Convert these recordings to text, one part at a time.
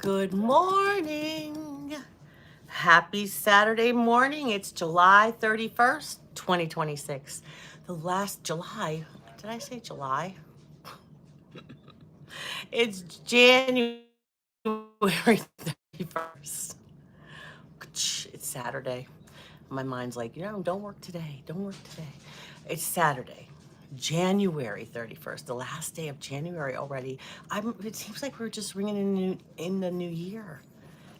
Good morning. Happy Saturday morning. It's July 31st, 2026. The last July. Did I say July? It's January 31st. It's Saturday. My mind's like, don't work today. Don't work today. It's Saturday, January 31st, the last day of January already. It seems like we're just ringing in the new year.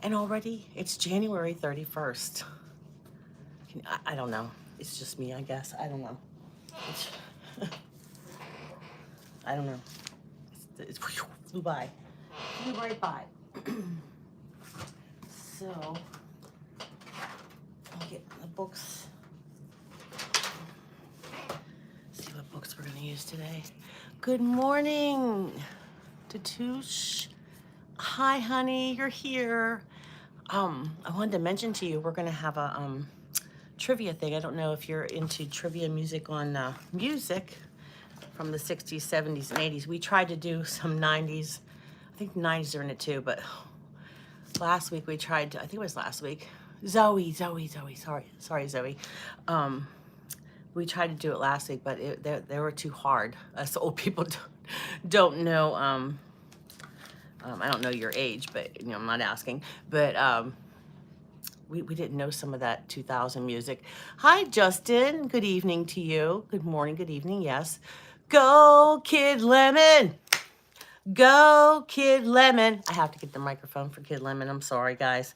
And already it's January 31st. I don't know. It's just me, I guess. I don't know. It's, I don't know. It's flew by. Flew right by. So, I'll get the books. See what books we're going to use today. Good morning, Tatoosh. Hi, honey. You're here. I wanted to mention to you, we're going to have a trivia thing. I don't know if you're into trivia music on music from the 60s, 70s, and 80s. We tried to do some 90s. I think 90s are in it too, but last week we tried to, I think it was last week. Zoe, sorry, Zoe. We tried to do it last week, but they were too hard. Us old people don't know, I don't know your age, but I'm not asking, but we didn't know some of that 2000 music. Hi, Justin. Good evening to you. Good morning, good evening, yes. Go, Kid Lemon. Go, Kid Lemon. I have to get the microphone for Kid Lemon. I'm sorry, guys.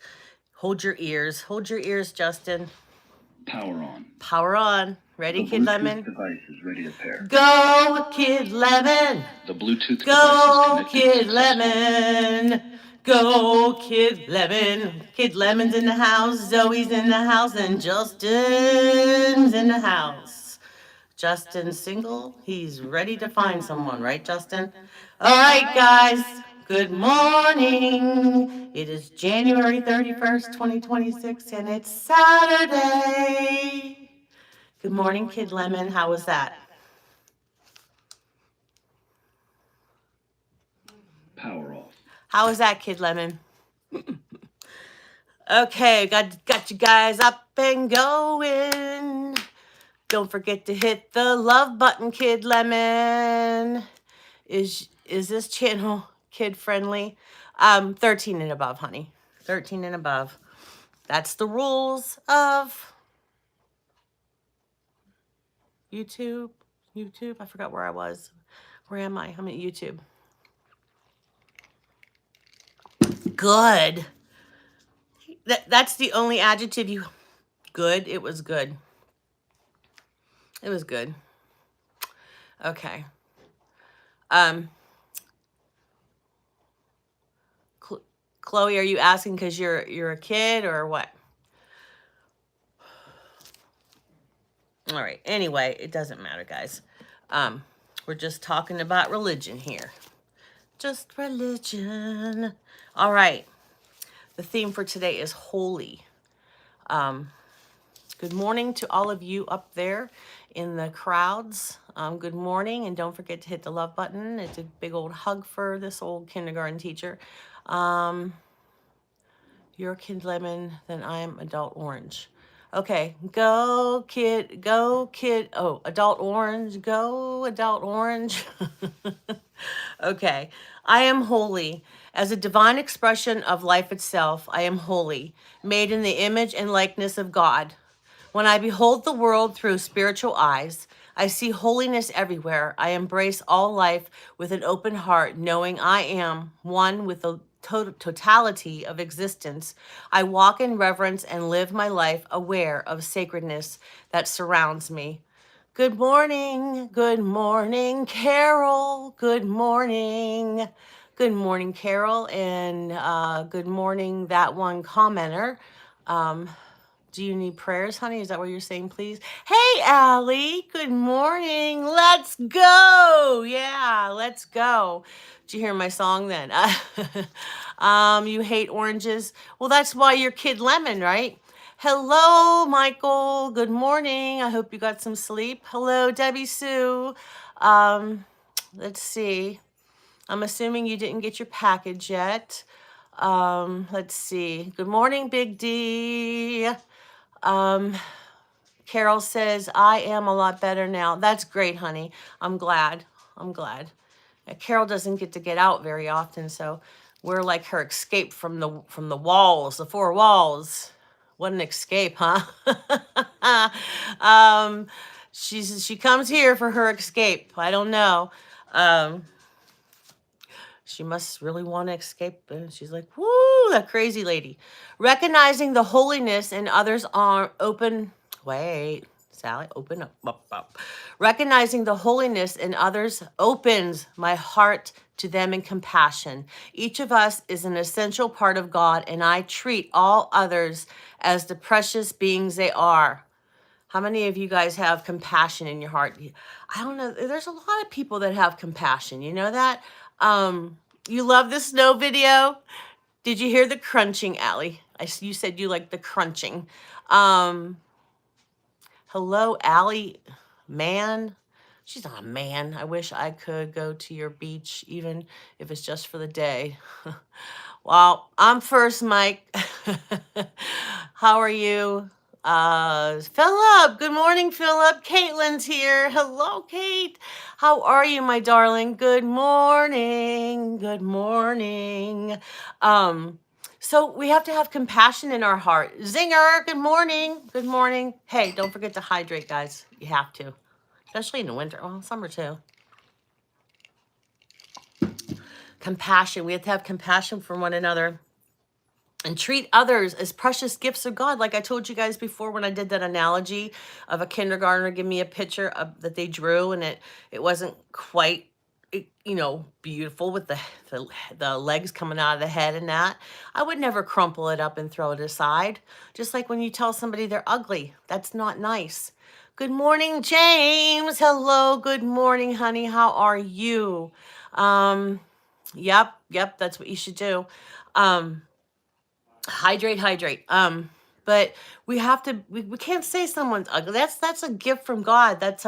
Hold your ears. Hold your ears, Justin. Power on. Power on. Ready, The Kid Bluetooth Lemon? device is ready to pair. Go, Kid Lemon. The Bluetooth Go, device is Kid connected successfully. Lemon. Go, Kid Lemon. Kid Lemon's in the house. Zoe's in the house. And Justin's in the house. Justin's single. He's ready to find someone, right, Justin? All right, guys. Good morning. It is January 31st, 2026, and it's Saturday. Good morning, Kid Lemon. How was that? Power off. How was that, Kid Lemon? Okay, got you guys up and going. Don't forget to hit the love button, Kid Lemon. Is this channel kid friendly? 13 and above, honey. 13 and above. That's the rules of YouTube. I forgot where I was. Where am I? I'm at YouTube. Good. That's the only adjective you... Good. It was good. It was good. Okay. Chloe, are you asking because you're a kid or what? All right. Anyway, it doesn't matter, guys. We're just talking about religion here. Just religion. All right. The theme for today is holy. Good morning to all of you up there in the crowds. Good morning, and don't forget to hit the love button. It's a big old hug for this old kindergarten teacher. You're Kid Lemon, then I am Adult Orange. Okay, go kid, oh, Adult Orange, go Adult Orange. Okay, I am holy. As a divine expression of life itself, I am holy, made in the image and likeness of God. When I behold the world through spiritual eyes, I see holiness everywhere. I embrace all life with an open heart, knowing I am one with the totality of existence. I walk in reverence and live my life aware of sacredness that surrounds me. Good morning, Carol. Good morning, Carol, and good morning, that one commenter. Do you need prayers, honey? Is that what you're saying, please? Hey, Allie. Good morning. Let's go. Yeah, let's go. Did you hear my song then? You hate oranges? Well, that's why you're Kid Lemon, right? Hello, Michael. Good morning. I hope you got some sleep. Hello, Debbie Sue. Let's see. I'm assuming you didn't get your package yet. Let's see. Good morning, Big D. Um, Carol says, I am a lot better now. That's great, honey. I'm glad. I'm glad. Carol doesn't get to get out very often, so we're like her escape from the walls, the four walls. What an escape, huh? um, she comes here for her escape. I don't know. Um, she must really want to escape. And she's like, whoo, that crazy lady. Recognizing the holiness in others are open. Wait, Sally, open up. Recognizing the holiness in others opens my heart to them in compassion. Each of us is an essential part of God, and I treat all others as the precious beings they are. How many of you guys have compassion in your heart? I don't know. There's a lot of people that have compassion. You know that? You love the snow video? Did you hear the crunching, Allie? You said you like the crunching. Hello, Allie. Man. She's not a man. I wish I could go to your beach, even if it's just for the day. Well, I'm first, Mike. How are you? Philip. Good morning, Philip. Caitlin's here. Hello, Kate. How are you, my darling? Good morning. Good morning. So we have to have compassion in our heart. Zinger, good morning. Good morning. Hey, don't forget to hydrate, guys. You have to, especially in the winter. Well, summer too. Compassion. We have to have compassion for one another and treat others as precious gifts of God. Like I told you guys before when I did that analogy of a kindergartner give me a picture of that they drew, and it wasn't quite beautiful with the legs coming out of the head and that. I would never crumple it up and throw it aside. Just like when you tell somebody they're ugly, that's not nice. Good morning, James. Hello, good morning, honey. How are you? Yep, that's what you should do. Hydrate. But we have to, we can't say someone's ugly. That's a gift from God. That's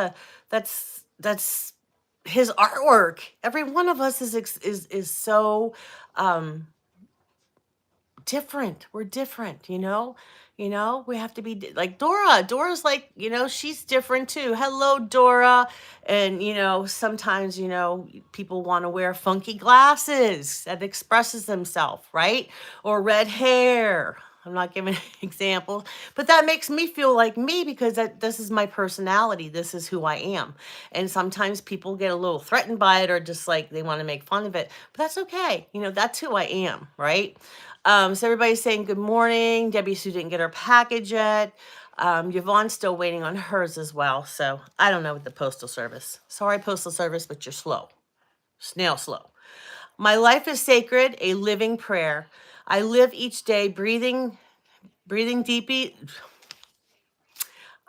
his artwork. Every one of us is so different. We're different, we have to be like Dora's like, she's different too. Hello, Dora. And sometimes people want to wear funky glasses that expresses themselves, right? Or red hair. I'm not giving examples, but that makes me feel like me because this is my personality. This is who I am. And sometimes people get a little threatened by it or just like they want to make fun of it, but that's okay. That's who I am, right? So everybody's saying good morning. Debbie Sue didn't get her package yet. Yvonne's still waiting on hers as well. So I don't know with the Postal Service. Sorry, Postal Service, but you're slow. Snail slow. My life is sacred, a living prayer. I live each day breathing deeply.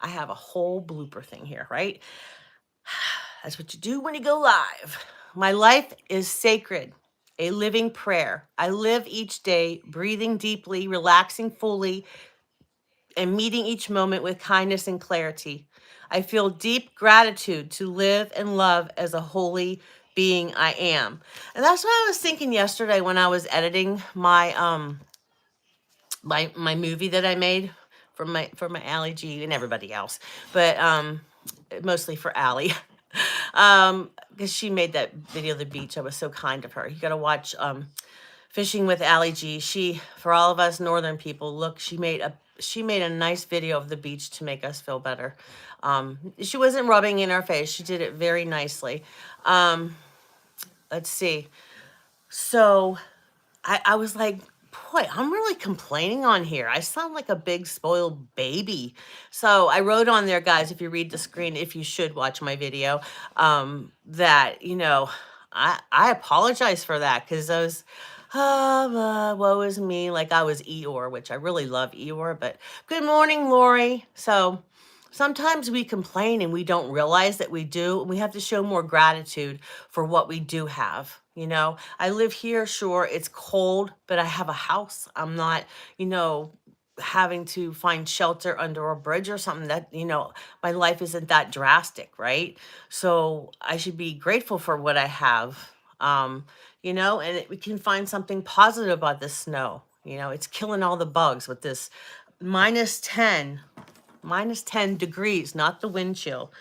I have a whole blooper thing here, right? That's what you do when you go live. My life is sacred, a living prayer. I live each day breathing deeply, relaxing fully, and meeting each moment with kindness and clarity. I feel deep gratitude to live and love as a holy being I am. And that's what I was thinking yesterday when I was editing my my movie that I made for my Allie G and everybody else, but mostly for Allie. Because she made that video of the beach. I was so kind of her. You got to watch Fishing with Allie G. She, for all of us northern people, look, she made a nice video of the beach to make us feel better. She wasn't rubbing in our face. She did it very nicely. Let's see. So I was like, boy, I'm really complaining on here. I sound like a big spoiled baby. So I wrote on there, guys, if you read the screen, if you should watch my video, that, I apologize for that because I was, woe is me, like I was Eeyore, which I really love Eeyore, but good morning, Lori. So sometimes we complain and we don't realize that we do. And we have to show more gratitude for what we do have. I live here, sure, it's cold, but I have a house. I'm not, having to find shelter under a bridge or something that, my life isn't that drastic, right? So I should be grateful for what I have. You know, and we can find something positive about this snow. You know, it's killing all the bugs with this minus 10, minus 10 degrees, not the wind chill.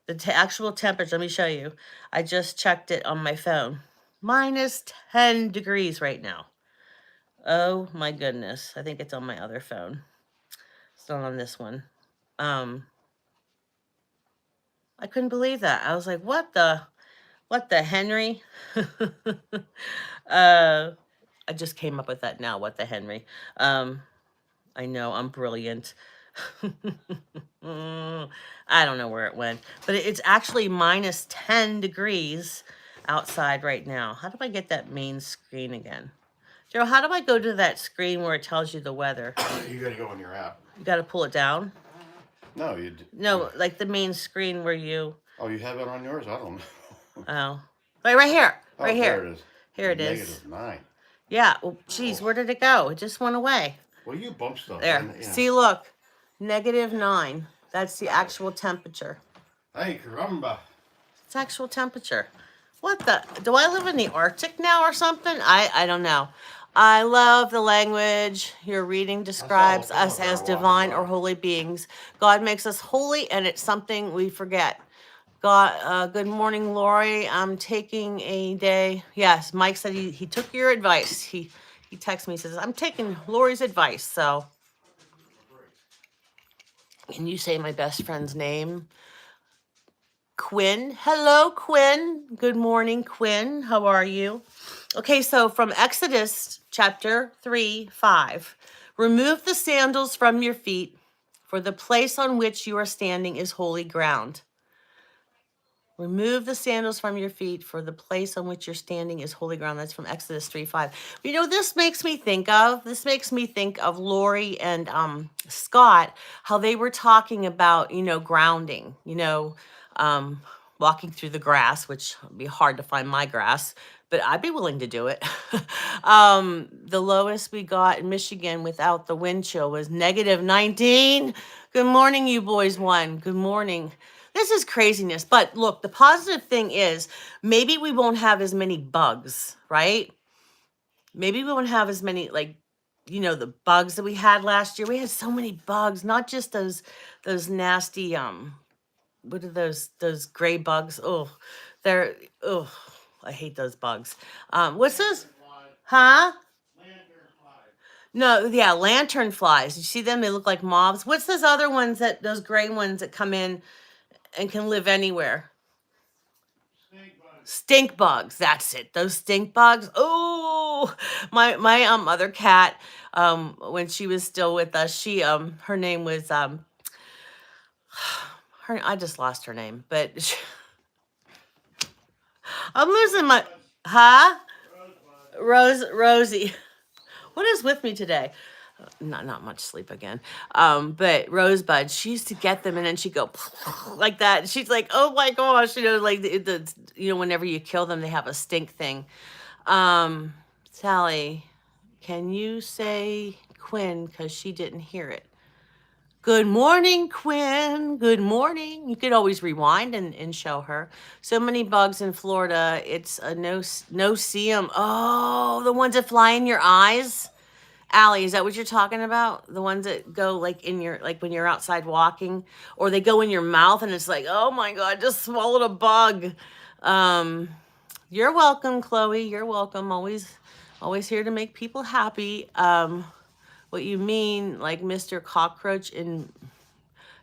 The actual temperature, let me show you. I just checked it on my phone. Minus 10 degrees right now. Oh my goodness. I think it's on my other phone. It's not on this one. I couldn't believe that. I was like, what the Henry? I just came up with that now. What the Henry? I know I'm brilliant. I don't know where it went, but it's actually minus 10 degrees outside right now. How do I get that main screen again? Joe, how do I go to that screen where it tells you the weather? You gotta go on your app. You got to pull it down? No, No, like the main screen where you... Oh, you have it on yours? I don't know. Oh. Right here. Right Oh, here. there it is. Here it is. -9. Yeah. Well, geez, where did it go? It just went away. Well, you bump stuff. There. And, yeah. See, look. -9. That's the actual temperature. Hey, caramba. It's actual temperature. What the? Do I live in the Arctic now or something? I don't know. I love the language your reading describes us as divine or holy beings. God makes us holy, and it's something we forget. God, good morning, Lori. I'm taking a day. Yes, Mike said he took your advice. He texted me, he says, I'm taking Lori's advice. So, can you say my best friend's name? Quinn. Hello, Quinn. Good morning, Quinn. How are you? Okay, so from Exodus chapter 3:5. Remove the sandals from your feet, for the place on which you are standing is holy ground. Remove the sandals from your feet, for the place on which you're standing is holy ground. That's from Exodus 3:5. You know, this makes me think of Lori and Scott, how they were talking about, grounding, walking through the grass, which would be hard to find my grass, but I'd be willing to do it. The lowest we got in Michigan without the wind chill was -19. Good morning, you boys won. Good morning. This is craziness. But look, the positive thing is maybe we won't have as many bugs, right? Maybe we won't have as many, the bugs that we had last year. We had so many bugs, not just those nasty, what are those gray bugs? Oh, I hate those bugs. What's this? Huh? No, yeah, lantern flies. You see them? They look like mobs. What's those other ones those gray ones that come in and can live anywhere? Stink bugs. That's it. Those stink bugs. Oh, my other cat, when she was still with us, she her name was I just lost her name, but I'm losing my Rosie. What is with me today? Not much sleep again. But Rosebud, she used to get them and then she'd go like that. She's like, oh my gosh, like whenever you kill them, they have a stink thing. Sally, can you say Quinn? Because she didn't hear it. Good morning, Quinn. Good morning. You could always rewind and show her. So many bugs in Florida. It's a no-see 'em. Oh, the ones that fly in your eyes. Allie, is that what you're talking about? The ones that go like when you're outside walking, or they go in your mouth and it's like, oh my God, just swallowed a bug. You're welcome, Chloe. You're welcome. Always here to make people happy. What you mean, like Mr. Cockroach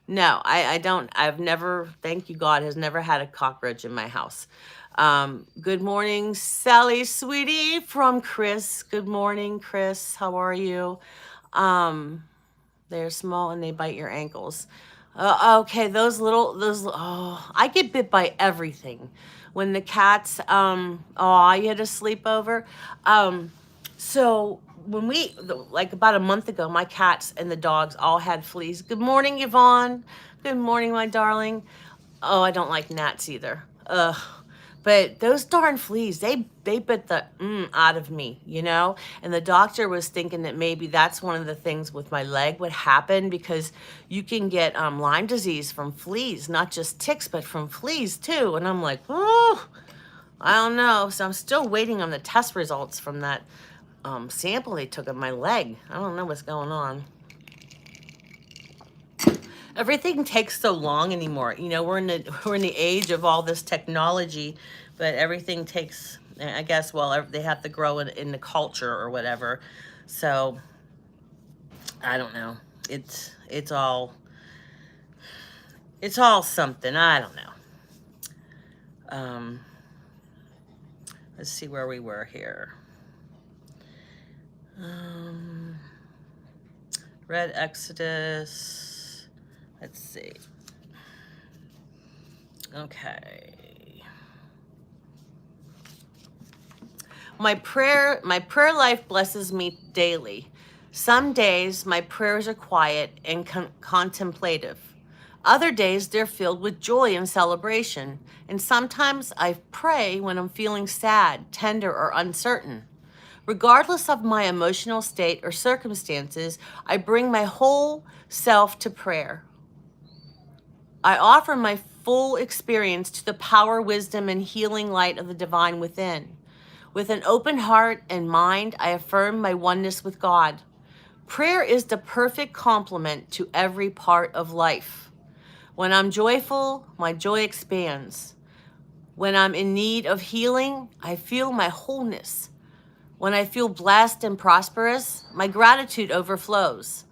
no, I don't. I've never, thank you God, has never had a cockroach in my house. Good morning, Sally, sweetie, from Chris. Good morning, Chris. How are you? They're small and they bite your ankles. Okay, I get bit by everything. When the cats, you had a sleepover. So when about a month ago, my cats and the dogs all had fleas. Good morning, Yvonne. Good morning, my darling. Oh, I don't like gnats either. Ugh. But those darn fleas, they bit the out of me, And the doctor was thinking that maybe that's one of the things with my leg would happen, because you can get Lyme disease from fleas, not just ticks, but from fleas too. And I'm like, oh, I don't know. So I'm still waiting on the test results from that sample they took of my leg. I don't know what's going on. Everything takes so long anymore. You know, we're in the age of all this technology, but everything takes, I guess, well, they have to grow in the culture or whatever. So I don't know. It's all something. I don't know. Let's see where we were here. Read Exodus. Let's see. Okay. My prayer life blesses me daily. Some days my prayers are quiet and contemplative. Other days they're filled with joy and celebration. And sometimes I pray when I'm feeling sad, tender, or uncertain. Regardless of my emotional state or circumstances, I bring my whole self to prayer. I offer my full experience to the power, wisdom, and healing light of the divine within. With an open heart and mind, I affirm my oneness with God. Prayer is the perfect complement to every part of life. When I'm joyful, my joy expands. When I'm in need of healing, I feel my wholeness. When I feel blessed and prosperous, my gratitude overflows.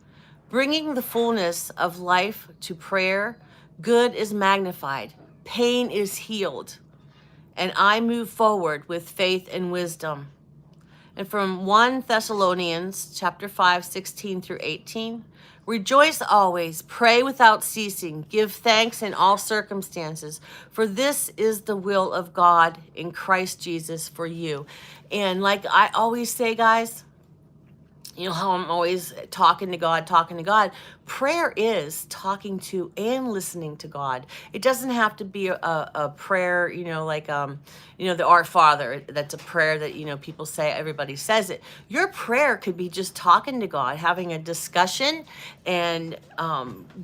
Bringing the fullness of life to prayer, good is magnified, pain is healed, and I move forward with faith and wisdom. And from 1 Thessalonians chapter 5, 16 through 18, rejoice always, pray without ceasing, give thanks in all circumstances, for this is the will of God in Christ Jesus for you. And like I always say, guys, you know how I'm always talking to God. Prayer is talking to and listening to God. It doesn't have to be a prayer, you know, like, you know, the Our Father. That's a prayer that, you know, people say, everybody says it. Your prayer could be just talking to God, having a discussion and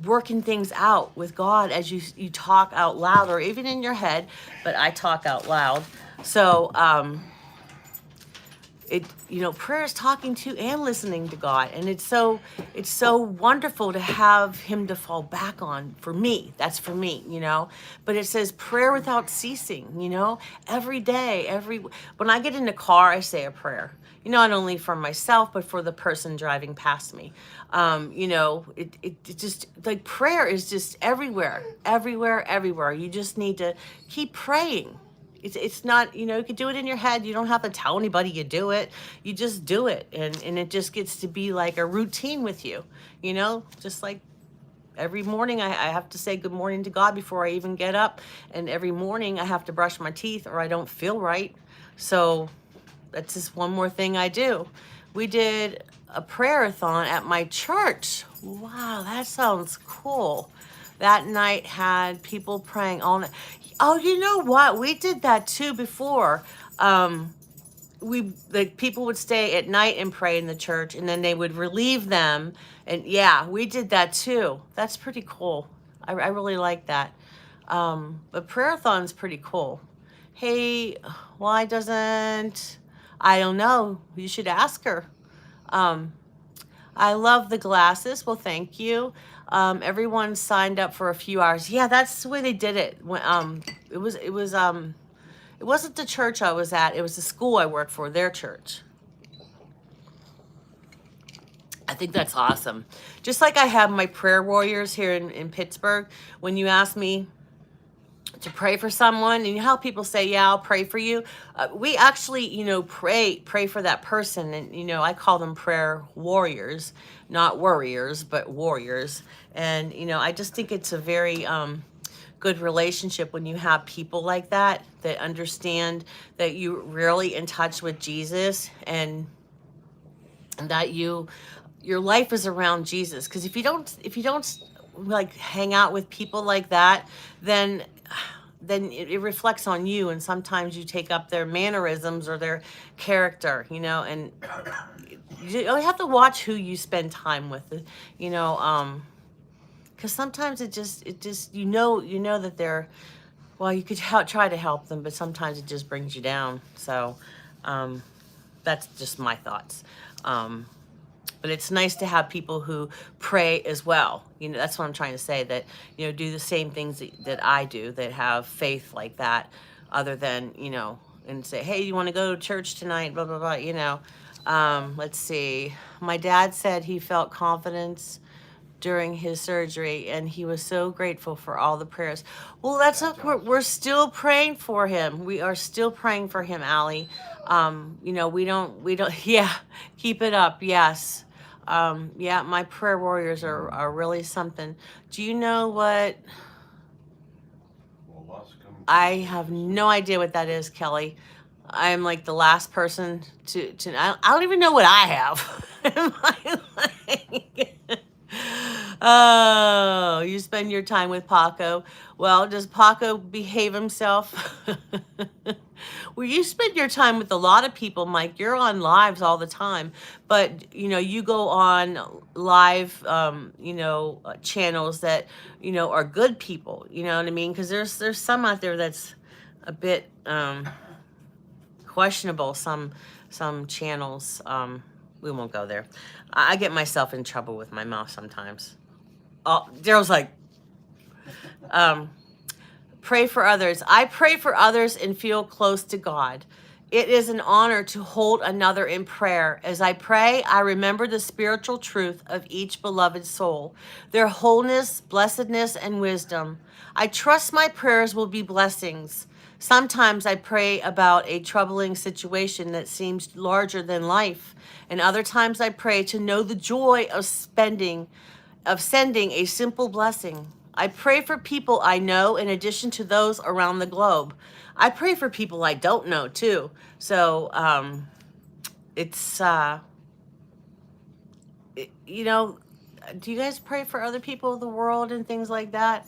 working things out with God as you talk out loud or even in your head, but I talk out loud. So, you know, prayer is talking to and listening to God, and it's so wonderful to have him to fall back on. For me, that's for me, you know. But it says prayer without ceasing, you know, every day, when I get in the car, I say a prayer, you know, not only for myself but for the person driving past me. You know, it just, like, prayer is just everywhere. You just need to keep praying. It's not, you know, you can do it in your head. You don't have to tell anybody you do it. You just do it. And it just gets to be like a routine with you, you know, just like every morning I have to say good morning to God before I even get up. And every morning I have to brush my teeth or I don't feel right. So that's just one more thing I do. We did a prayer-a-thon at my church. Wow, that sounds cool. That night had people praying all night. Oh, you know what? We did that too before. People would stay at night and pray in the church, and then they would relieve them. And yeah, we did that too. That's pretty cool. I really like that. But prayer-a-thon's pretty cool. Hey, why doesn't, I don't know. You should ask her. I love the glasses. Well, thank you. Everyone signed up for a few hours. Yeah, that's the way they did it. When, it wasn't the church I was at. It was the school I worked for, their church. I think that's awesome. Just like I have my prayer warriors here in Pittsburgh. When you ask me to pray for someone, and you know how people say, yeah, I'll pray for you. We actually, you know, pray for that person. And, you know, I call them prayer warriors, not worriers, but warriors. And, you know, I just think it's a very good relationship when you have people like that understand that you're really in touch with Jesus, and that your life is around Jesus. Because if you don't like hang out with people like that, then it reflects on you, and sometimes you take up their mannerisms or their character, you know. And you have to watch who you spend time with, you know, because sometimes it just you know that Well, you could try to help them, but sometimes it just brings you down. So um, that's just my thoughts. Um, but it's nice to have people who pray as well. You know, that's what I'm trying to say, that, you know, do the same things that I do, that have faith like that, other than, you know, and say, hey, you want to go to church tonight, blah, blah, blah, you know. Let's see. My dad said he felt confidence during his surgery, and he was so grateful for all the prayers. Well, that's That's not, awesome. we're still praying for him. We are still praying for him, Allie. You know, we don't, yeah, keep it up. Yes. Yeah, my prayer warriors are really something. Do you know what? Well, lots coming I through have this no week. idea what that is, Kelly. I'm like the last person I don't even know what I have in my life. Oh, you spend your time with Paco. Well, does Paco behave himself? Well, you spend your time with a lot of people, Mike. You're on lives all the time, but you know, you go on live, channels that, you know, are good people. You know what I mean? Because there's some out there that's a bit questionable. Some channels. We won't go there. I get myself in trouble with my mouth sometimes. Oh, Daryl's like, um, pray for others. I pray for others and feel close to God. It is an honor to hold another in prayer. As I pray, I remember the spiritual truth of each beloved soul, their wholeness, blessedness, and wisdom. I trust my prayers will be blessings. Sometimes I pray about a troubling situation that seems larger than life, and other times I pray to know the joy of sending a simple blessing. I pray for people I know in addition to those around the globe. I pray for people I don't know too. So it's you know, do you guys pray for other people of the world and things like that?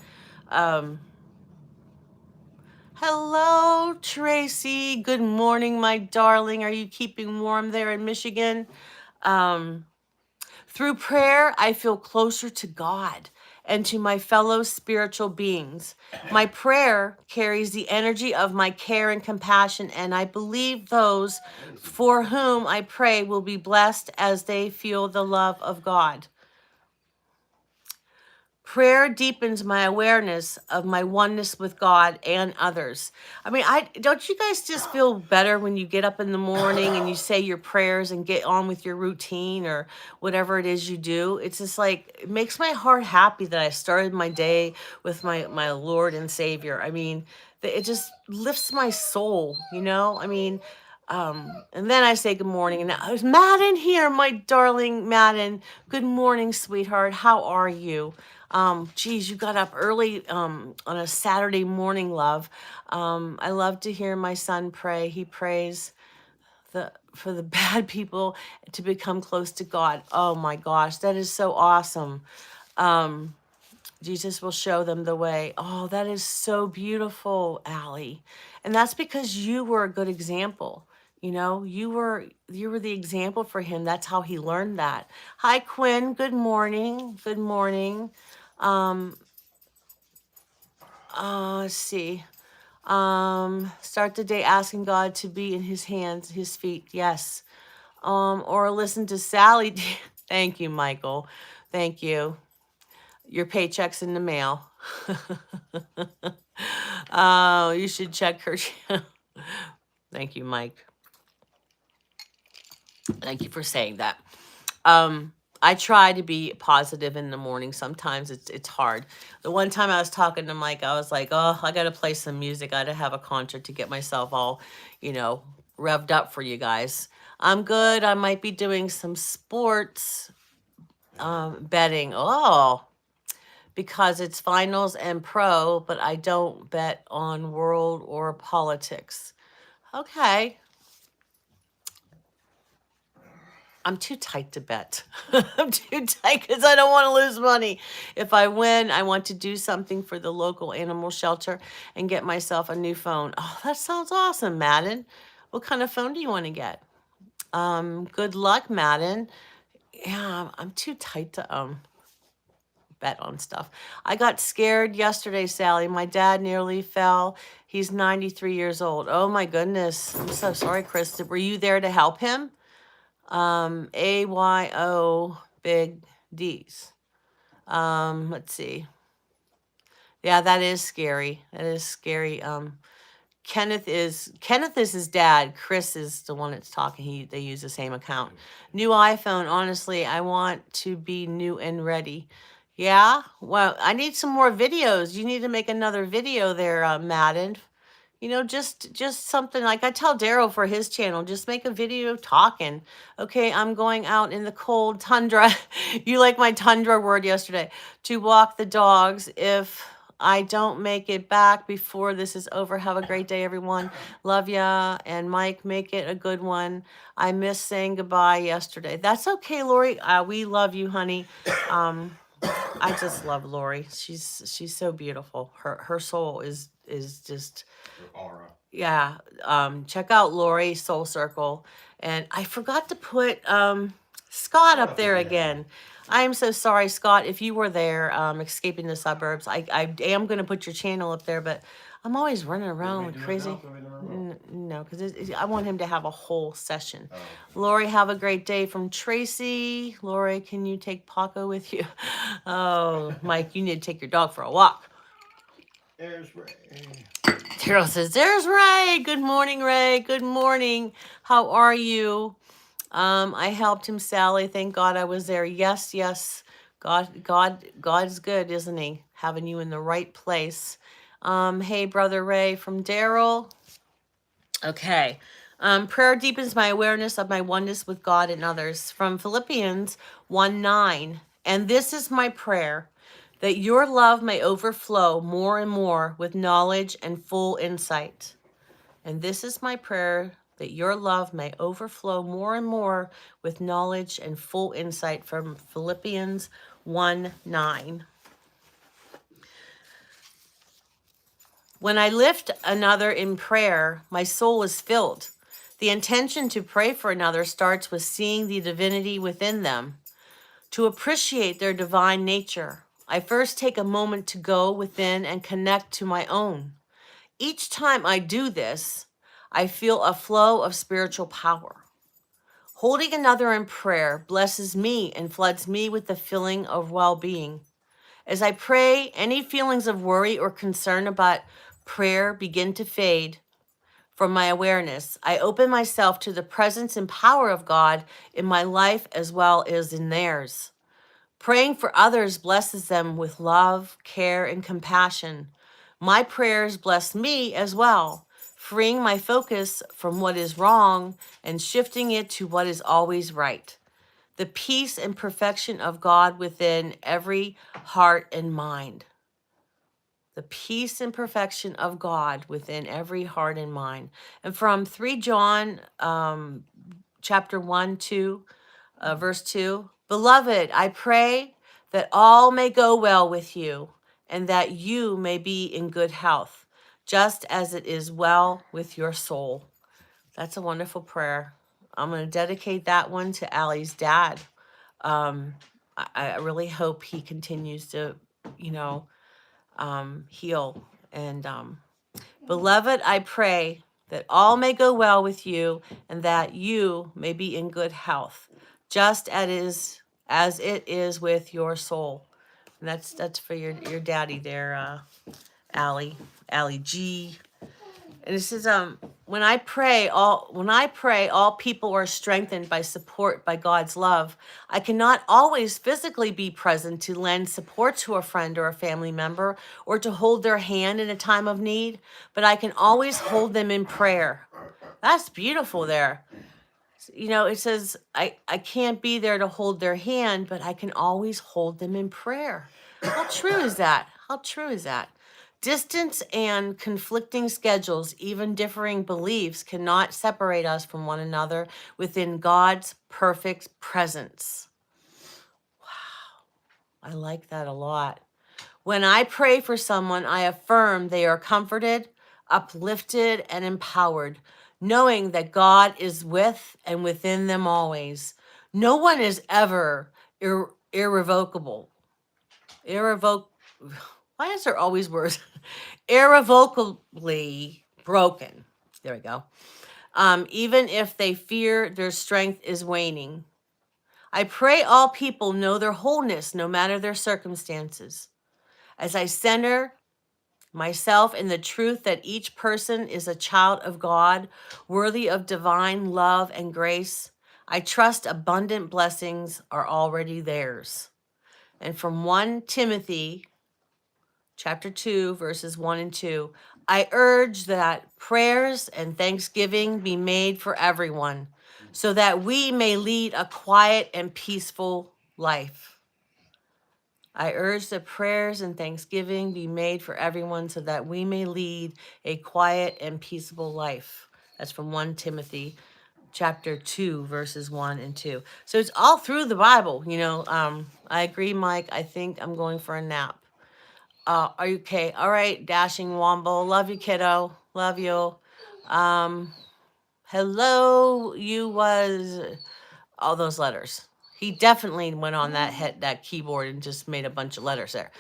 Um, Hello, Tracy. Good morning, my darling. Are you keeping warm there in Michigan? Um, Through prayer, I feel closer to God and to my fellow spiritual beings. My prayer carries the energy of my care and compassion, and I believe those for whom I pray will be blessed as they feel the love of God. Prayer deepens my awareness of my oneness with God and others. I mean, I don't you guys just feel better when you get up in the morning and you say your prayers and get on with your routine or whatever it is you do? It's just like it makes my heart happy that I started my day with my Lord and Savior. I mean, it just lifts my soul, you know? I mean, and then I say good morning, and there's Madden here, my darling Madden. Good morning, sweetheart. How are you? Geez, you got up early on a Saturday morning, love. I love to hear my son pray. He prays for the bad people to become close to God. Oh my gosh, that is so awesome. Um, Jesus will show them the way. Oh, that is so beautiful, Allie. And that's because you were a good example. You know, you were the example for him. That's how he learned that. Hi, Quinn. Good morning. Good morning. Um, let's see. Start the day asking God to be in his hands, his feet. Yes. Or listen to Sally. Thank you, Michael. Thank you. Your paycheck's in the mail. Oh, you should check her. Thank you, Mike. Thank you for saying that. I try to be positive in the morning. Sometimes it's hard. The one time I was talking to Mike, I was like, "Oh, I got to play some music. I got to have a concert to get myself all, you know, revved up for you guys." I'm good. I might be doing some sports betting. Oh, because it's finals and pro, but I don't bet on world or politics. Okay. I'm too tight to bet. I'm too tight because I don't want to lose money. If I win, I want to do something for the local animal shelter and get myself a new phone. Oh, that sounds awesome, Madden. What kind of phone do you want to get? Good luck, Madden. Yeah, I'm too tight to bet on stuff. I got scared yesterday, Sally. My dad nearly fell. He's 93 years old. Oh my goodness. I'm so sorry, Chris. Were you there to help him? AYO big D's. Let's see. Yeah, that is scary. That is scary. Kenneth is his dad. Chris is the one that's talking. They use the same account. New iPhone. Honestly, I want to be new and ready. Yeah. Well, I need some more videos. You need to make another video there, Madden. You know, just something like I tell Daryl for his channel. Just make a video talking. Okay, I'm going out in the cold tundra. You like my tundra word yesterday. To walk the dogs. If I don't make it back before this is over, have a great day, everyone. Love ya. And Mike, make it a good one. I missed saying goodbye yesterday. That's okay, Lori. We love you, honey. I just love Lori. She's so beautiful. Her soul is just The aura. yeah. Check out Lori Soul Circle. And I forgot to put Scott up there again. I am so sorry, Scott, if you were there, escaping the suburbs. I am going to put your channel up there, but I'm always running around crazy. No, because I want him to have a whole session. Oh. Lori, have a great day from Tracy. Lori, can you take Paco with you? Oh, Mike, you need to take your dog for a walk. There's Ray. Daryl says, there's Ray. Good morning, Ray. Good morning. How are you? I helped him, Sally. Thank God I was there. Yes, yes. God's good, isn't he? Having you in the right place. Hey, Brother Ray from Daryl. Okay. Prayer deepens my awareness of my oneness with God and others. From Philippians 1:9. And this is my prayer, that your love may overflow more and more with knowledge and full insight. And this is my prayer, that your love may overflow more and more with knowledge and full insight, from Philippians 1:9. When I lift another in prayer, my soul is filled. The intention to pray for another starts with seeing the divinity within them. To appreciate their divine nature, I first take a moment to go within and connect to my own. Each time I do this, I feel a flow of spiritual power. Holding another in prayer blesses me and floods me with the feeling of well-being. As I pray, any feelings of worry or concern about prayer begin to fade from my awareness. I open myself to the presence and power of God in my life as well as in theirs. Praying for others blesses them with love, care, and compassion. My prayers bless me as well, freeing my focus from what is wrong and shifting it to what is always right. The peace and perfection of God within every heart and mind. The peace and perfection of God within every heart and mind. And from 3 John chapter 1, 2, verse 2, Beloved, I pray that all may go well with you and that you may be in good health, just as it is well with your soul. That's a wonderful prayer. I'm going to dedicate that one to Allie's dad. I really hope he continues to, heal. And beloved, I pray that all may go well with you and that you may be in good health, just as it is with your soul. And that's for your daddy there, Allie G. And it says, when I pray, all people are strengthened by support by God's love. I cannot always physically be present to lend support to a friend or a family member or to hold their hand in a time of need, but I can always hold them in prayer. That's beautiful there. It says, I can't be there to hold their hand, but I can always hold them in prayer. How true is that? How true is that? Distance and conflicting schedules, even differing beliefs, cannot separate us from one another within God's perfect presence. Wow, I like that a lot. When I pray for someone, I affirm they are comforted, uplifted, and empowered, knowing that God is with and within them always. No one is ever irrevocable. Why is there always words? Irrevocably broken. There we go. Even if they fear their strength is waning. I pray all people know their wholeness no matter their circumstances. As I center myself in the truth that each person is a child of God, worthy of divine love and grace, I trust abundant blessings are already theirs. And from 1 Timothy chapter 2, verses 1 and 2, I urge that prayers and thanksgiving be made for everyone, so that we may lead a quiet and peaceful life. I urge that prayers and thanksgiving be made for everyone, so that we may lead a quiet and peaceable life. That's from 1 Timothy chapter 2, verses 1 and 2. So it's all through the Bible, you know. I agree, Mike. I think I'm going for a nap. Are you okay? All right, Dashing Womble. Love you, kiddo. Love you. Hello, you was all those letters. He definitely went on that keyboard and just made a bunch of letters there.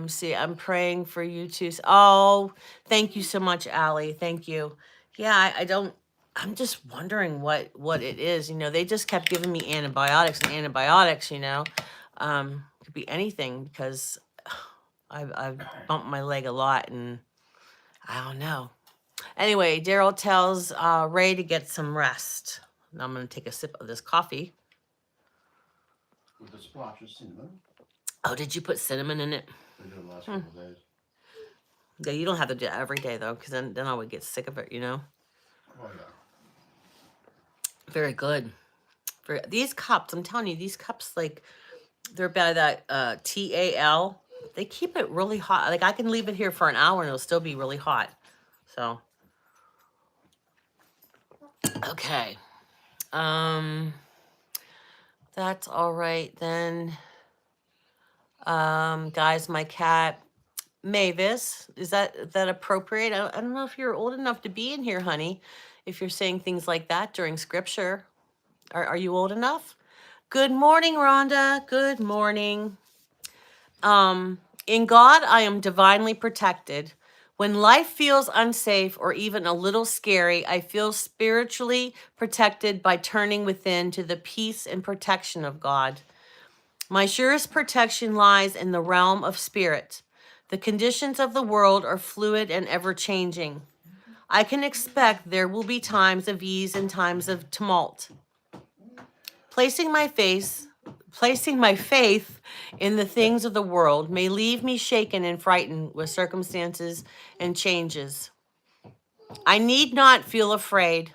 See, I'm praying for you too. Oh, thank you so much, Allie. Thank you. Yeah, I don't. I'm just wondering what it is. You know, they just kept giving me antibiotics and antibiotics. You know, could be anything because I've bumped my leg a lot and I don't know. Anyway, Daryl tells Ray to get some rest. Now I'm going to take a sip of this coffee. With a splash of cinnamon. Oh, did you put cinnamon in it? I did the last couple of days. Yeah, you don't have to do it every day though, because then I would get sick of it, you know? Oh, yeah. Very good. These cups, I'm telling you, these cups, like, they're by that TAL. They keep it really hot. Like, I can leave it here for an hour and it'll still be really hot. So, okay. That's all right then. Guys, my cat, Mavis, is that appropriate? I don't know if you're old enough to be in here, honey, if you're saying things like that during scripture. Are you old enough? Good morning, Rhonda. Good morning. In God, I am divinely protected. When life feels unsafe or even a little scary, I feel spiritually protected by turning within to the peace and protection of God. My surest protection lies in the realm of spirit. The conditions of the world are fluid and ever-changing. I can expect there will be times of ease and times of tumult. Placing my faith in the things of the world may leave me shaken and frightened with circumstances and changes. I need not feel afraid.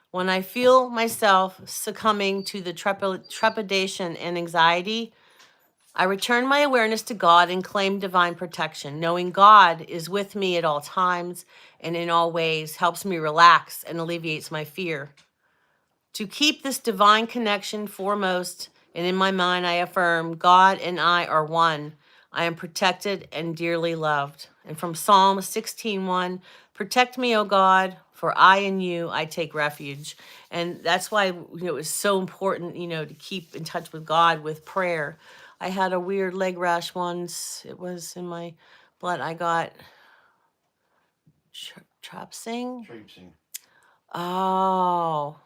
When I feel myself succumbing to the trepidation and anxiety, I return my awareness to God and claim divine protection. Knowing God is with me at all times and in all ways helps me relax and alleviates my fear. To keep this divine connection foremost, and in my mind I affirm, God and I are one. I am protected and dearly loved. And from Psalm 16:1, protect me, O God, for I in you I take refuge. And that's why, you know, it's so important, you know, to keep in touch with God with prayer. I had a weird leg rash once. It was in my blood. I got traipsing. Oh,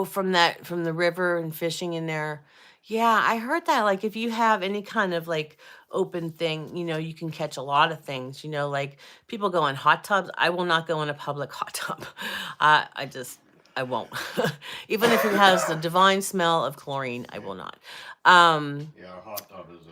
from the river and fishing in there. Yeah, I heard that, like, if you have any kind of, like, open thing, you know, you can catch a lot of things, you know, like, people go in hot tubs. I will not go in a public hot tub. I won't. Even if it has the divine smell of chlorine, I will not. Yeah, a hot tub is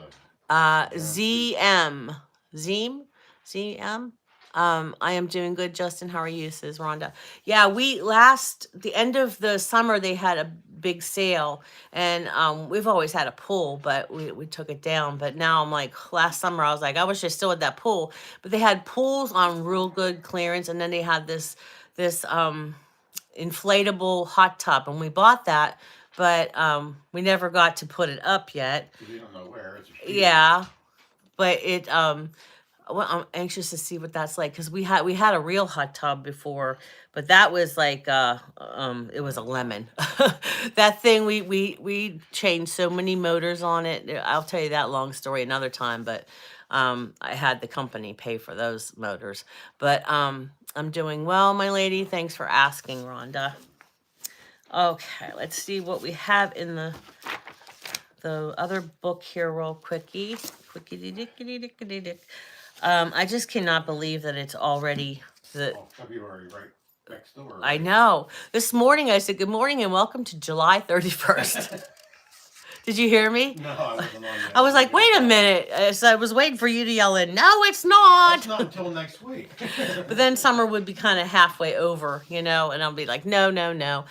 ZM. ZM? I am doing good, Justin. How are you? Says Rhonda. Yeah, the end of the summer, they had a big sale, and we've always had a pool, but we took it down. But now I'm like, last summer, I was like, I wish I still had that pool. But they had pools on real good clearance, and then they had this inflatable hot tub, and we bought that, but we never got to put it up yet. You don't know where. It's Yeah, but it Well, I'm anxious to see what that's like because we had a real hot tub before, but that was like it was a lemon. That thing we changed so many motors on it. I'll tell you that long story another time, but I had the company pay for those motors. But I'm doing well, my lady. Thanks for asking, Rhonda. Okay, let's see what we have in the other book here real quickie. I just cannot believe that it's already the. Oh, February, right next door. I Right? know. This morning I said, good morning and welcome to July 31st. Did you hear me? No, I wasn't on yet. I was like, wait a minute. So I was waiting for you to yell in, no, it's not. That's not until next week. But then summer would be kind of halfway over, and I'll be like, no, no, no.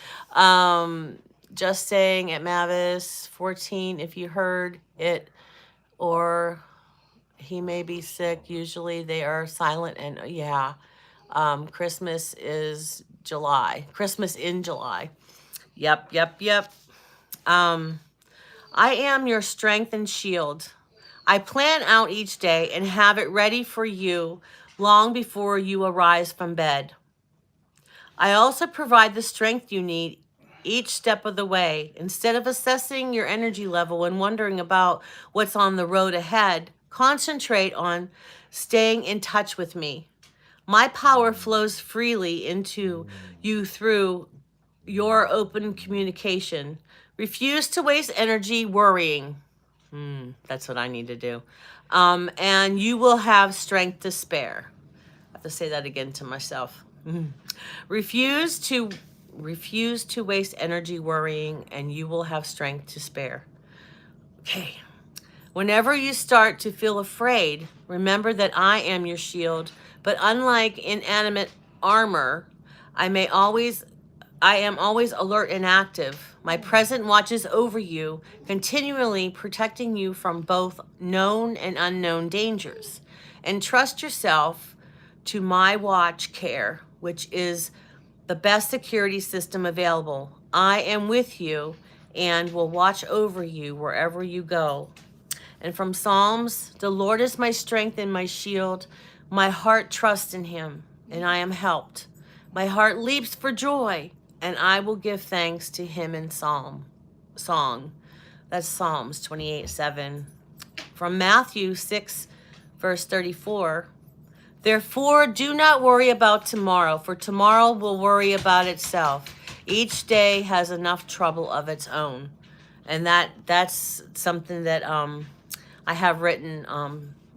Just saying at Mavis 14, if you heard it, or he may be sick. Usually they are silent, and yeah. Christmas is July. Christmas in July. Yep, yep, yep. I am your strength and shield. I plan out each day and have it ready for you long before you arise from bed. I also provide the strength you need each step of the way. Instead of assessing your energy level and wondering about what's on the road ahead, concentrate on staying in touch with me. My power flows freely into you through your open communication. Refuse to waste energy worrying. That's what I need to do. And you will have strength to spare. I have to say that again to myself. Refuse to waste energy worrying, and you will have strength to spare. Okay. Whenever you start to feel afraid, remember that I am your shield, but unlike inanimate armor, I am always alert and active. My presence watches over you, continually protecting you from both known and unknown dangers. And trust yourself to my watch care, which is the best security system available. I am with you and will watch over you wherever you go. And from Psalms, the Lord is my strength and my shield. My heart trusts in him, and I am helped. My heart leaps for joy, and I will give thanks to him in song. That's Psalms 28:7. From Matthew 6, verse 34. Therefore, do not worry about tomorrow, for tomorrow will worry about itself. Each day has enough trouble of its own. And that's something that I have written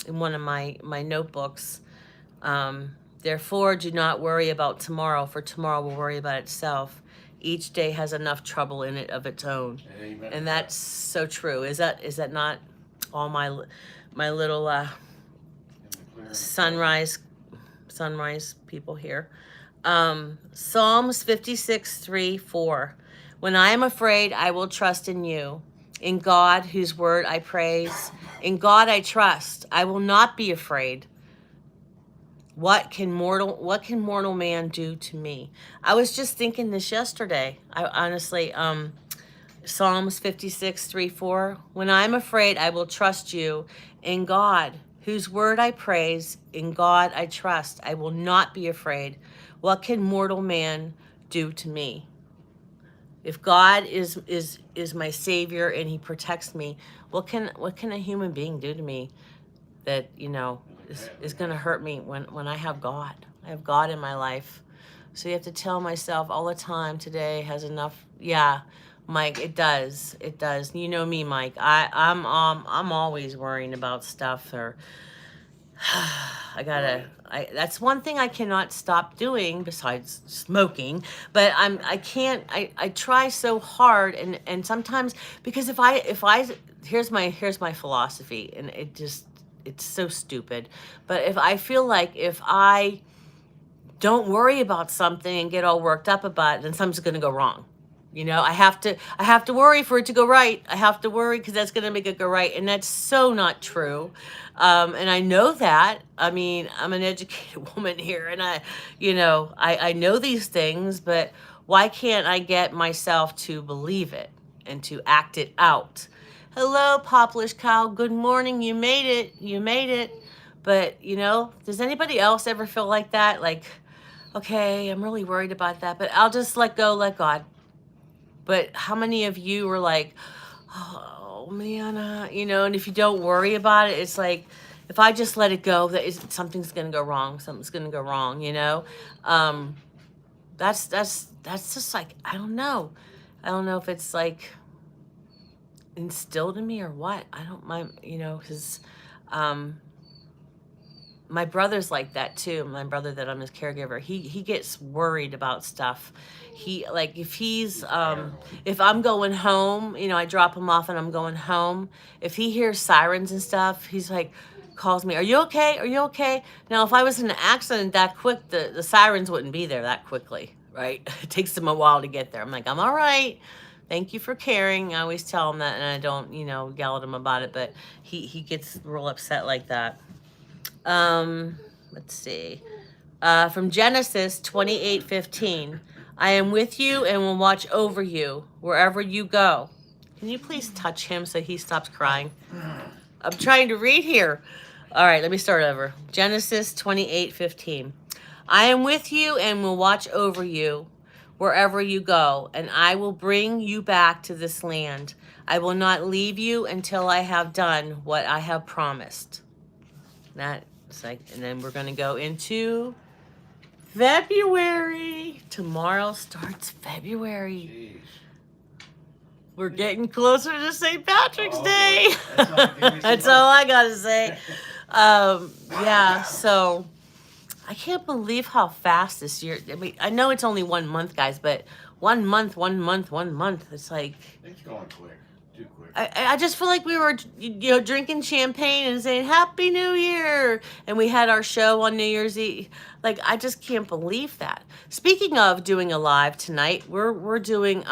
in one of my notebooks. Therefore, do not worry about tomorrow, for tomorrow will worry about itself. Each day has enough trouble in it of its own. Amen. And that's so true. Is that not all my little sunrise people here? Psalms 56:3-4. When I am afraid, I will trust in you. In God, whose word I praise. In God I trust. I will not be afraid. What can mortal man do to me? I was just thinking this yesterday. I honestly, Psalms 56:3-4. When I'm afraid, I will trust you. In God, whose word I praise. In God I trust. I will not be afraid. What can mortal man do to me? If God is my savior and he protects me, what can a human being do to me that, is going to hurt me when I have God? I have God in my life. So you have to tell myself all the time, today has enough. Yeah, Mike, it does. It does. You know me, Mike. I'm always worrying about stuff, or that's one thing I cannot stop doing besides smoking, but I try so hard, and sometimes, because if I here's my philosophy, and it's so stupid, but if I feel like if I don't worry about something and get all worked up about it, then something's going to go wrong. I have to worry for it to go right. I have to worry because that's going to make it go right. And that's so not true. And I know that. I mean, I'm an educated woman here, and I know these things, but why can't I get myself to believe it and to act it out? Hello, Poplish Cow. Good morning. You made it. You made it. But, you know, does anybody else ever feel like that? Like, okay, I'm really worried about that, but I'll just let go, let God. But how many of you were like, oh man, you know, and if you don't worry about it, it's like, if I just let it go, something's gonna go wrong. Something's gonna go wrong, you know. Um, that's just like, I don't know. I don't know if it's like instilled in me or what. I don't mind, you know, because um, my brother's like that too. My brother that I'm his caregiver, he gets worried about stuff. He like if I'm going home, you know, I drop him off and I'm going home. If he hears sirens and stuff, he's like calls me, "Are you okay? Are you okay?" Now, if I was in an accident that quick, the sirens wouldn't be there that quickly, right? It takes them a while to get there. I'm like, "I'm all right. Thank you for caring." I always tell him that, and I don't, you know, yell at him about it, but he gets real upset like that. Let's see. From Genesis 28:15. I am with you and will watch over you wherever you go. Can you please touch him so he stops crying? I'm trying to read here. All right, let me start over. Genesis 28:15. I am with you and will watch over you wherever you go, and I will bring you back to this land. I will not leave you until I have done what I have promised. That's like, and then we're going to go into February. Tomorrow starts February. Jeez. We're getting closer to St. Patrick's Oh, Day. that's all- give me some That's hope. all I got to say. Yeah, so I can't believe how fast this year. I mean, I know it's only 1 month, guys, but 1 month, 1 month, 1 month. It's like, It's going quick. Too quick. I just feel like we were, you know, drinking champagne and saying Happy New Year, and we had our show on New Year's Eve. Like, I just can't believe that. Speaking of doing a live tonight, we're doing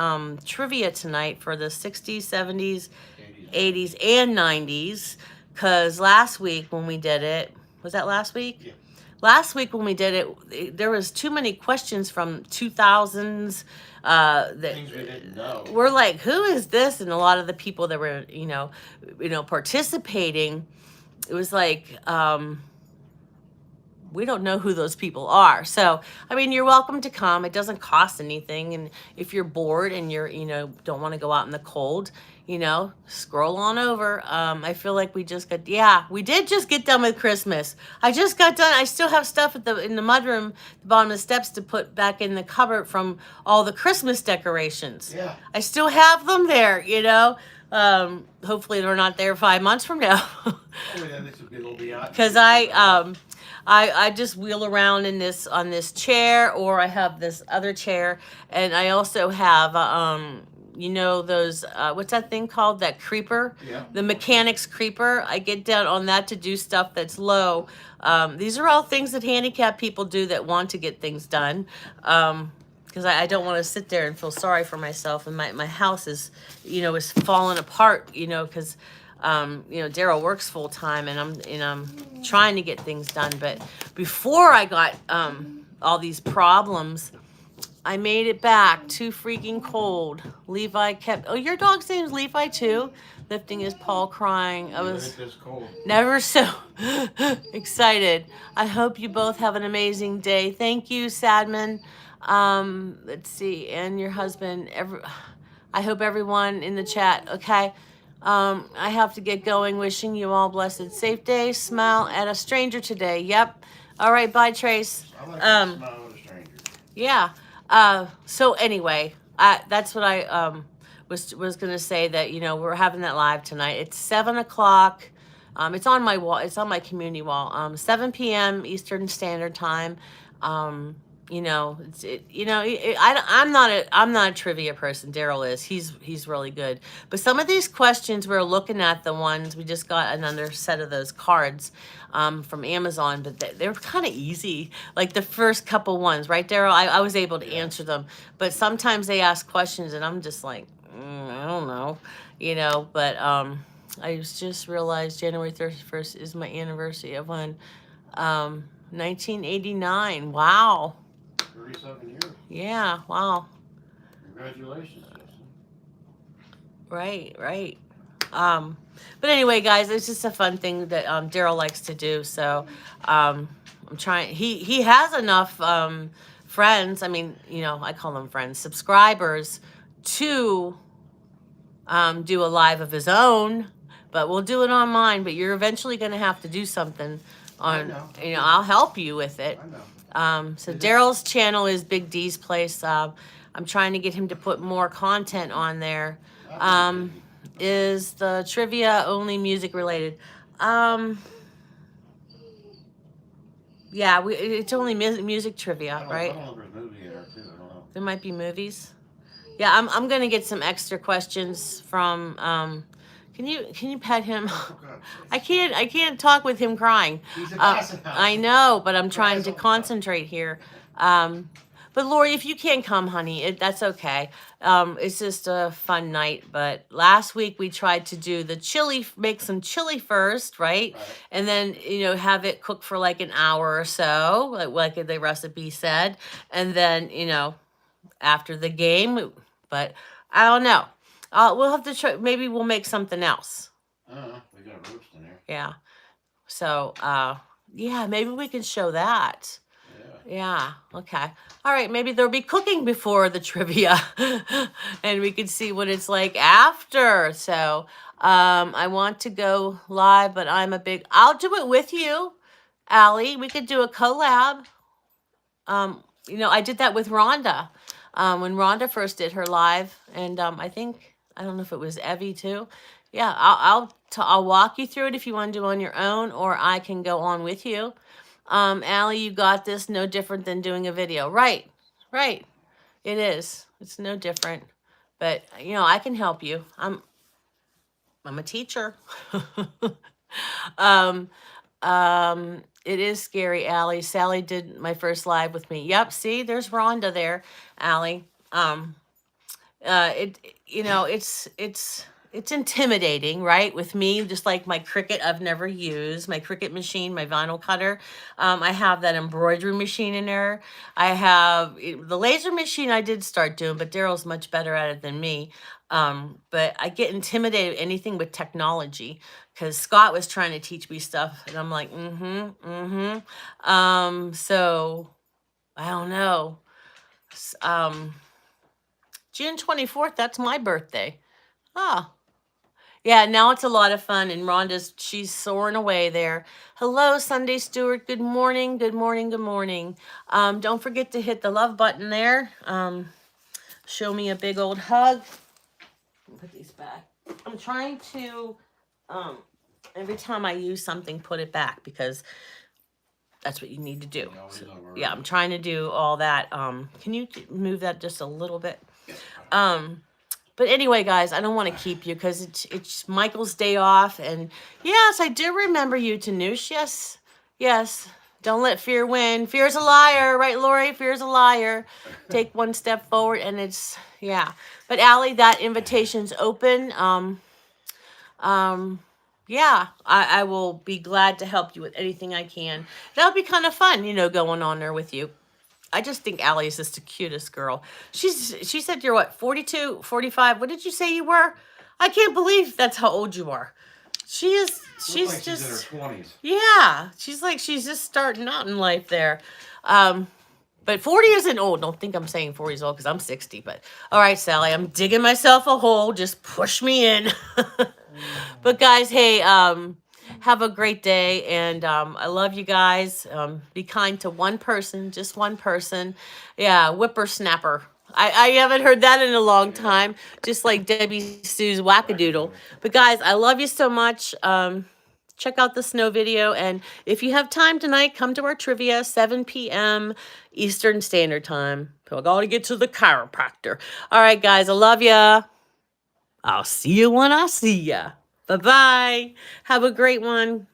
trivia tonight for the 60s, 70s, 80s, and 90s. Cause last week when we did it, was that last week? Yeah. Last week when we did it, there was too many questions from 2000s. That Things we didn't know. we're like, who is this? And a lot of the people that were, participating, it was like, we don't know who those people are. So, I mean, you're welcome to come. It doesn't cost anything. And if you're bored and you're, don't want to go out in the cold, scroll on over. I feel like we did just get done with Christmas. I just got done. I still have stuff in the mudroom, the bottom of the steps to put back in the cupboard from all the Christmas decorations. Yeah. I still have them there, hopefully they're not there 5 months from now. Oh, yeah, this would be a little beyond. Because I just wheel around on this chair, or I have this other chair, and I also have those what's that thing called, that creeper? Yeah. The mechanics creeper. I get down on that to do stuff that's low. These are all things that handicapped people do that want to get things done. Because I don't want to sit there and feel sorry for myself, and my house is falling apart, because Daryl works full time, and I'm trying to get things done. But before I got all these problems, I made it back. Too freaking cold. Levi kept. Oh, your dog's name's Levi too. Lifting his paw, crying. I was This cold. never so excited. I hope you both have an amazing day. Thank you, Sadman. Let's see, and your husband. I hope everyone in the chat. Okay. I have to get going. Wishing you all blessed, safe day. Smile at a stranger today. Yep. All right. Bye, Trace. I like to smile with a stranger. Yeah. So anyway, that's what I was gonna say, that we're having that live tonight. It's 7:00. It's on my wall. It's on my community wall. 7 p.m. Eastern Standard Time. I'm not a trivia person. Daryl is. He's really good. But some of these questions, we're looking at the ones, we just got another set of those cards from Amazon, but they're kind of easy. Like the first couple ones, right, Daryl? I was able to answer them. But sometimes they ask questions, and I'm just like, I don't know, But I just realized January 31st is my anniversary of when 1989. Wow. 37 years. Yeah, wow. Congratulations, Justin. Right. But anyway, guys, it's just a fun thing that Daryl likes to do. So I'm trying. He has enough friends. I mean, I call them friends, subscribers, to do a live of his own. But we'll do it on mine. But you're eventually going to have to do something on. I'll help you with it. I know. So Daryl's channel is Big D's Place. I'm trying to get him to put more content on there. Is the trivia only music related? Yeah, it's only music trivia, right? I don't know if there's movie in there too. I don't know. There might be movies. Yeah, I'm gonna get some extra questions from. Can you pet him? Oh, God. I can't talk with him crying. He's a basset hound. I know, but I'm trying Cries to all the time. concentrate here. But Lori, if you can't come, honey, that's okay. It's just a fun night. But last week we tried to do the chili, make some chili first, right? Right. And then have it cook for like an hour or so, like the recipe said. And then after the game, but I don't know. We'll have to try. Maybe we'll make something else. I don't know. We got a roast in there. Yeah. So, yeah, maybe we can show that. Yeah. Yeah. Okay. All right. Maybe there'll be cooking before the trivia and we can see what it's like after. So, I want to go live, but I'll do it with you, Allie. We could do a collab. I did that with Rhonda. When Rhonda first did her live, and I don't know if it was Evie too. Yeah, I'll walk you through it if you want to do it on your own, or I can go on with you. Allie, you got this. No different than doing a video. Right. It is. It's no different. But I can help you. I'm a teacher. It is scary, Allie. Sally did my first live with me. Yep, see, there's Rhonda there, Allie. It's intimidating, right? With me, just like my Cricut I've never used, my Cricut machine, my vinyl cutter. I have that embroidery machine in there. I have the laser machine I did start doing, but Daryl's much better at it than me. But I get intimidated anything with technology because Scott was trying to teach me stuff and I'm like, so I don't know. June 24th, that's my birthday. Yeah, now it's a lot of fun and she's soaring away there. Hello, Sunday Stewart. Good morning. Don't forget to hit the love button there. Show me a big old hug. Put these back. I'm trying to, every time I use something, put it back because that's what you need to do. So, yeah, I'm trying to do all that. Can you move that just a little bit? But anyway, guys, I don't want to keep you because it's Michael's day off. And yes, I do remember you, Tanush. Yes. Don't let fear win. Fear's a liar, right, Lori? Fear's a liar. Take one step forward and yeah. But Allie, that invitation's open. Yeah, I will be glad to help you with anything I can. That'll be kind of fun, going on there with you. I just think Allie is just the cutest girl. She said you're what, 42, 45? What did you say you were? I can't believe that's how old you are. She's Looks like just she's in her 20s. Yeah, she's just starting out in life there. But 40 isn't old. Don't think I'm saying 40 is old because I'm 60. But all right, Sally, I'm digging myself a hole. Just push me in. But guys, hey, have a great day, and I love you guys. Be kind to one person, just one person. Yeah, whippersnapper. I haven't heard that in a long time, just like Debbie Sue's wackadoodle. But guys, I love you so much. Check out the snow video, and if you have time tonight, come to our trivia, 7 p.m. Eastern Standard Time. So I gotta get to the chiropractor. All right, guys, I love ya. I'll see you when I see ya. Bye-bye. Have a great one.